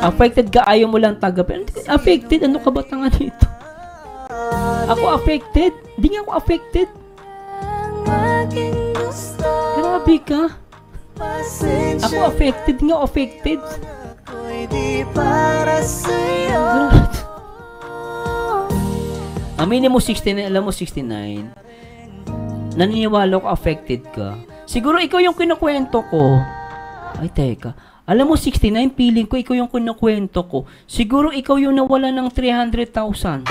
Affected ka, ayaw mo lang tagapin. Affected? Ano ka ba tanga dito? Ako affected? Hindi nga ako affected. Grabe ka. Ako affected? Hindi nga affected. Aminin mo 69, alam mo 69. Naniniwala ko affected ka. Siguro ikaw yung kinukwento ko. Ay, teka. Alam mo 69, feeling ko ikaw yung kinukwento ko. Siguro ikaw yung nawala ng 300,000.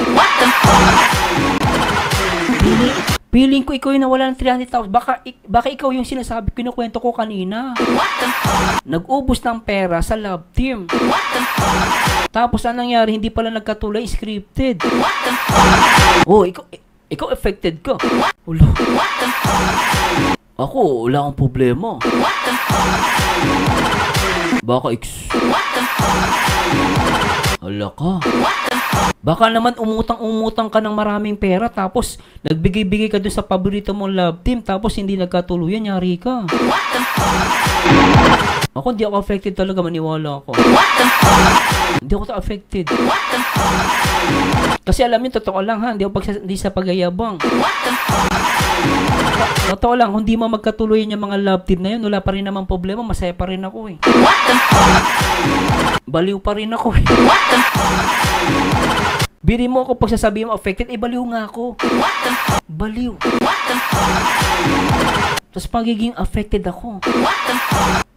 Feeling ko ikaw yung nawala ng 300,000. Baka ikaw yung sinasabi, kinukwento ko kanina. Nag-ubos ng pera sa love team. Tapos anong nangyari? Hindi pala nagkatuloy, scripted. Oh, ikaw affected ka. Wala. Ako, wala akong problema. Baka wala ka. Baka naman umutang ka ng maraming pera tapos nagbigay-bigay ka dun sa paborito mong love team tapos hindi nagkatuluyan, yari ka. Ako hindi ako affected talaga, maniwala ako. Hindi ako affected. Kasi alam niyo, totoo lang ha, hindi sa pagayabang. Totoo lang, kung di mo magkatuluyan yung mga love team na yun, wala pa rin naman problema, masaya pa rin ako eh. Baliw pa rin ako eh. Biri mo ako pag sasabihin mo affected, baliw nga ako. Baliw. Tapos pagiging affected ako.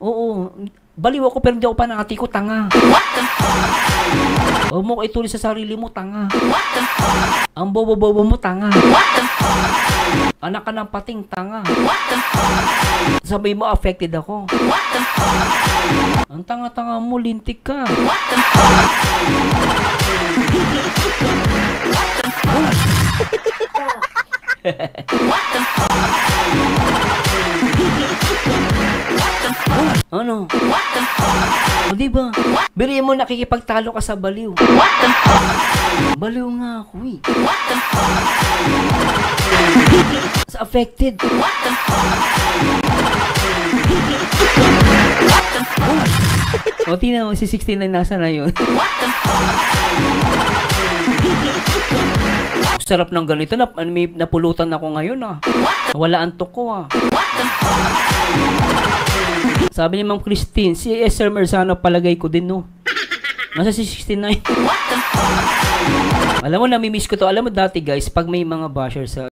Oo, baliw ako pero hindi ako panangati ko, tanga. Huwag mo ko ituloy sa sarili mo, tanga. Ang bobo-bobo mo, tanga. Anak ka ng pating, tanga. Sabi mo, affected ako. Ang tanga-tanga mo, lintik ka. Ano? O diba? Biriin mo, nakikipagtalo ka sa baliw. Baliw nga ako eh. Sa affected. O tingnan mo, si 69 nasa na yun. Sarap ng ganito na, may napulutan ako ngayon ah. Wala antok ko ah. Sabi ni Ma'am Christine, si Sir Merzano palagay ko din no. Nasa si 69. Alam mo, namimiss ko to. Alam mo dati guys, pag may mga basher sa